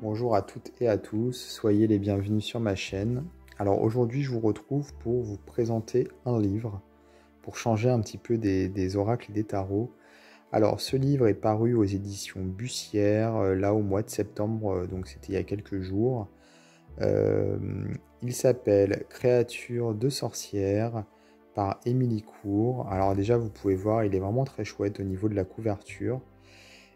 Bonjour à toutes et à tous, soyez les bienvenus sur ma chaîne. Alors aujourd'hui je vous retrouve pour vous présenter un livre, pour changer un petit peu des oracles et des tarots. Alors ce livre est paru aux éditions Bussière, là au mois de septembre, donc c'était il y a quelques jours. Euh, il s'appelle Créatures de sorcières par Émilie Court. Alors déjà vous pouvez voir, il est vraiment très chouette au niveau de la couverture.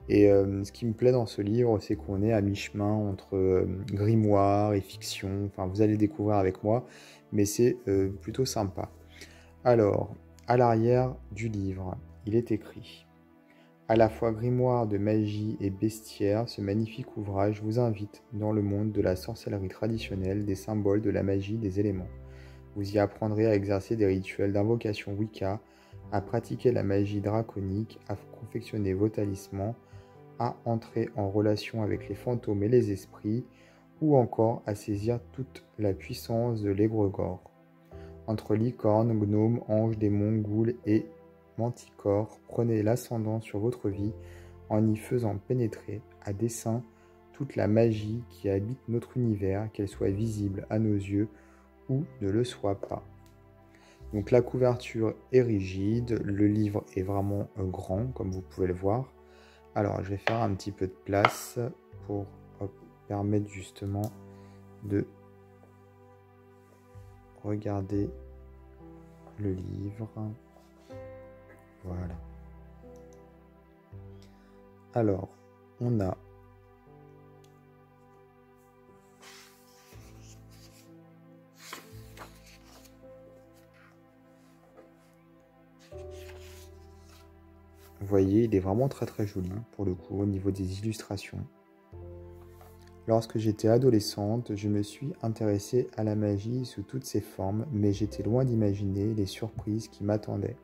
Et ce qui me plaît dans ce livre, c'est qu'on est à mi-chemin entre grimoire et fiction. Enfin, vous allez découvrir avec moi, mais c'est plutôt sympa. Alors, à l'arrière du livre, il est écrit: à la fois grimoire de magie et bestiaire, ce magnifique ouvrage vous invite dans le monde de la sorcellerie traditionnelle, des symboles, de la magie, des éléments. Vous y apprendrez à exercer des rituels d'invocation Wicca, à pratiquer la magie draconique, à confectionner vos talismans, à entrer en relation avec les fantômes et les esprits, ou encore à saisir toute la puissance de l'égrégore. Entre licornes, gnomes, anges, démons, ghouls et manticores, prenez l'ascendant sur votre vie en y faisant pénétrer à dessein toute la magie qui habite notre univers, qu'elle soit visible à nos yeux ou ne le soit pas. Donc la couverture est rigide, le livre est vraiment grand, comme vous pouvez le voir. Alors, je vais faire un petit peu de place pour permettre justement de regarder le livre. Voilà. Alors, on a vous voyez, il est vraiment très joli pour le coup au niveau des illustrations. Lorsque j'étais adolescente, je me suis intéressée à la magie sous toutes ses formes, mais j'étais loin d'imaginer les surprises qui m'attendaient.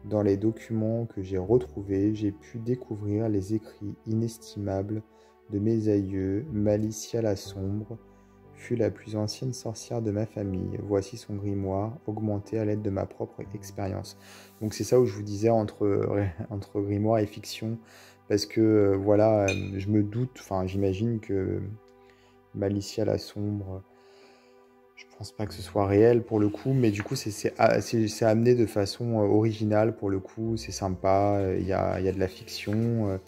Dans les documents que j'ai retrouvés, j'ai pu découvrir les écrits inestimables de mes aïeux. Malicia la sombre fut la plus ancienne sorcière de ma famille. Voici son grimoire, augmenté à l'aide de ma propre expérience. Donc c'est ça où je vous disais entre grimoire et fiction, parce que voilà, je me doute, enfin j'imagine que Malicia la sombre, je pense pas que ce soit réel pour le coup, mais du coup c'est amené de façon originale pour le coup, c'est sympa, il y a de la fiction.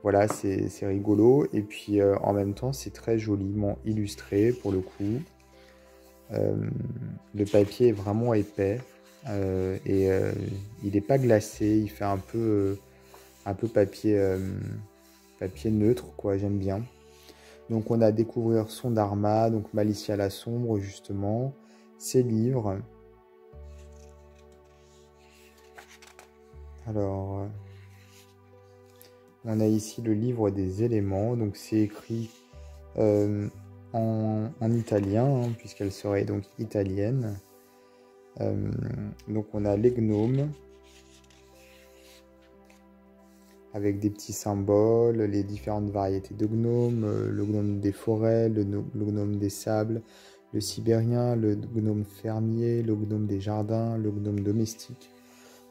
Voilà, c'est rigolo. Et puis en même temps, c'est très joliment illustré pour le coup. Le papier est vraiment épais et il n'est pas glacé. Il fait un peu papier neutre, quoi. J'aime bien. Donc on a à découvrir son dharma, donc Malicia la sombre justement, ses livres. Alors, on a ici le livre des éléments, donc c'est écrit en italien, hein, puisqu'elle serait donc italienne. Donc on a les gnomes, avec des petits symboles, les différentes variétés de gnomes, le gnome des forêts, le gnome des sables, le sibérien, le gnome fermier, le gnome des jardins, le gnome domestique.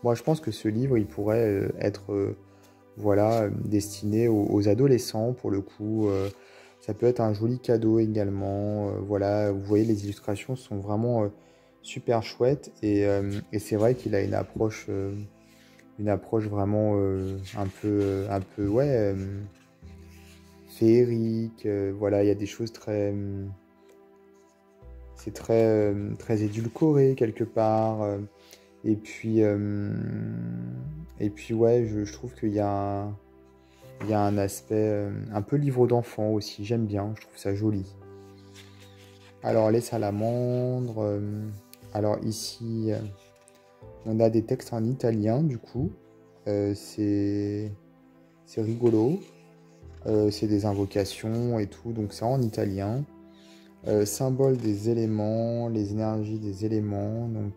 Moi je pense que ce livre, il pourrait être voilà, destiné aux adolescents pour le coup. Ça peut être un joli cadeau également. Voilà, vous voyez, les illustrations sont vraiment super chouettes et c'est vrai qu'il a une approche vraiment un peu ouais, féerique. Voilà, il y a des choses très, c'est très édulcoré quelque part. Et puis ouais, je trouve qu'il y a un aspect un peu livre d'enfant aussi, j'aime bien, je trouve ça joli. Alors les salamandres, alors ici on a des textes en italien du coup, c'est rigolo, c'est des invocations et tout, donc c'est en italien. Symbole des éléments, les énergies des éléments, donc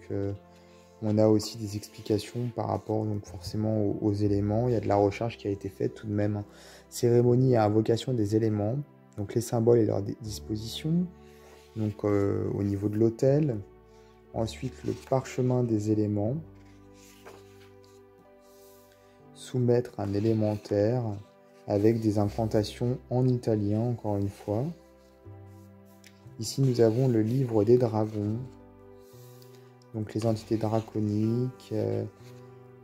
on a aussi des explications par rapport donc forcément aux éléments. Il y a de la recherche qui a été faite tout de même, hein. Cérémonie et invocation des éléments. Donc les symboles et leurs dispositions. Donc au niveau de l'autel. Ensuite le parchemin des éléments. Soumettre un élémentaire. avec des incantations en italien, encore une fois. Ici, nous avons le livre des dragons, donc les entités draconiques,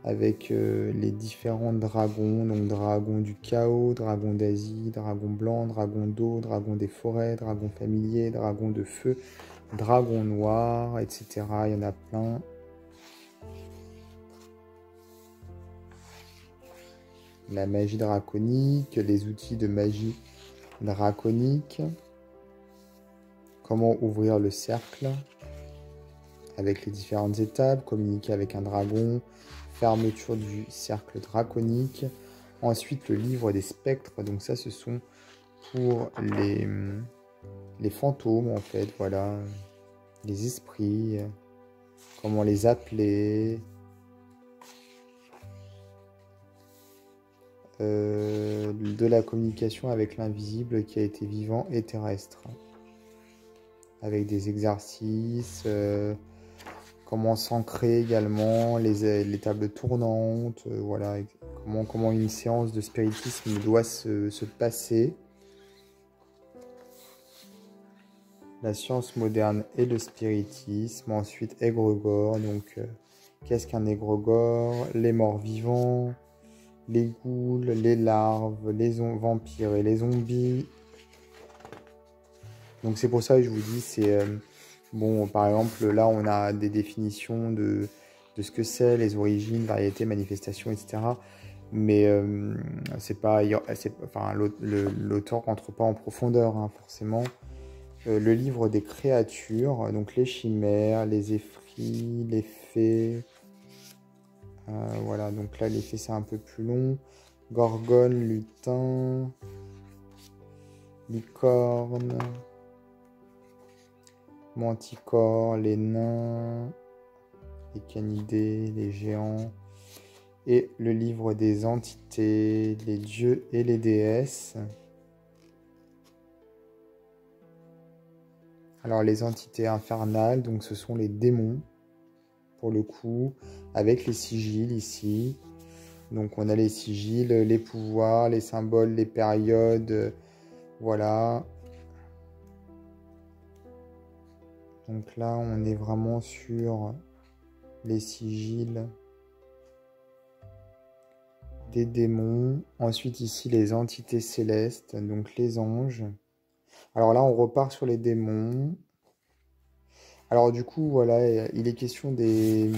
avec les différents dragons, donc dragon du chaos, dragon d'Asie, dragon blanc, dragon d'eau, dragon des forêts, dragon familier, dragon de feu, dragon noir, etc. Il y en a plein. La magie draconique, les outils de magie draconique, comment ouvrir le cercle avec les différentes étapes, communiquer avec un dragon, fermeture du cercle draconique. Ensuite, le livre des spectres, donc ça ce sont pour les fantômes en fait, voilà, les esprits, comment les appeler. De la communication avec l'invisible qui a été vivant et terrestre. Avec des exercices, comment s'ancrer également, les tables tournantes, voilà, comment une séance de spiritisme doit se passer. La science moderne et le spiritisme. Ensuite, égrégore, donc qu'est-ce qu'un égrégore? Les morts vivants, les ghouls, les larves, les vampires et les zombies. Donc c'est pour ça que je vous dis, c'est... bon, par exemple, là, on a des définitions de ce que c'est, les origines, variétés, manifestations, etc. Mais c'est pas... Enfin, l'auteur rentre pas en profondeur, hein, forcément. Le livre des créatures, donc les chimères, les effrits, les fées... voilà, donc là, les fées, c'est un peu plus long. Gorgone, lutin, licorne, manticore, les nains, les canidés, les géants. Et le livre des entités, les dieux et les déesses. Alors, les entités infernales, donc ce sont les démons, pour le coup, avec les sigils ici. Donc on a les sigils, les pouvoirs, les symboles, les périodes, voilà. Donc là on est vraiment sur les sigils des démons. Ensuite ici les entités célestes, donc les anges. Alors là on repart sur les démons. Alors du coup voilà, il est question des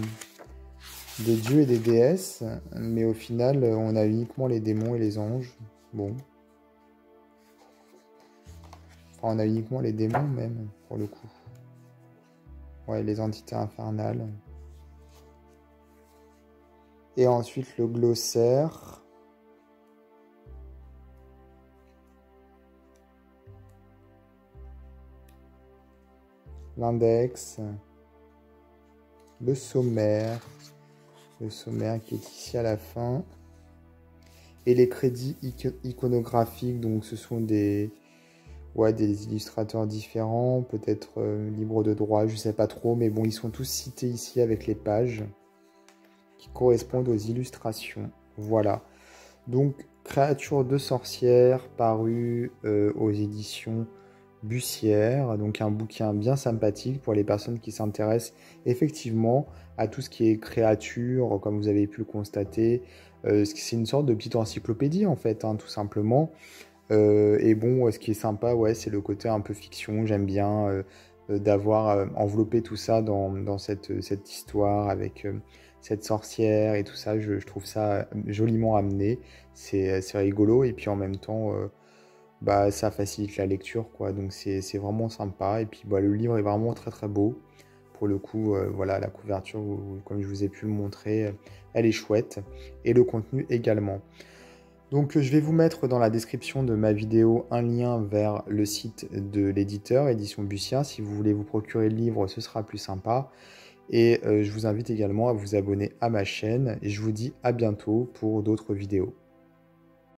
dieux et des déesses, mais au final, on a uniquement les démons et les anges. Bon. Enfin, on a uniquement les démons même, pour le coup. Ouais, les entités infernales. Et ensuite, le glossaire. L'index. Le sommaire. Le sommaire qui est ici à la fin. Et les crédits iconographiques, donc ce sont des illustrateurs différents, peut-être libres de droit, je ne sais pas trop, mais bon, ils sont tous cités ici avec les pages qui correspondent aux illustrations. Voilà. Donc, Créatures de sorcières, paru aux éditions Bussière, donc un bouquin bien sympathique pour les personnes qui s'intéressent effectivement à tout ce qui est créature, comme vous avez pu le constater. C'est une sorte de petite encyclopédie en fait, hein, tout simplement. Et bon, ce qui est sympa, ouais, c'est le côté un peu fiction. J'aime bien d'avoir enveloppé tout ça dans cette histoire avec cette sorcière et tout ça. Je trouve ça joliment amené. C'est rigolo et puis en même temps... bah, ça facilite la lecture, quoi. Donc c'est vraiment sympa. Et puis bah, le livre est vraiment très très beau. Pour le coup, voilà, la couverture, comme je vous ai pu le montrer, elle est chouette. Et le contenu également. Donc je vais vous mettre dans la description de ma vidéo un lien vers le site de l'éditeur, Édition Bussière. Si vous voulez vous procurer le livre, ce sera plus sympa. Et je vous invite également à vous abonner à ma chaîne. Et je vous dis à bientôt pour d'autres vidéos.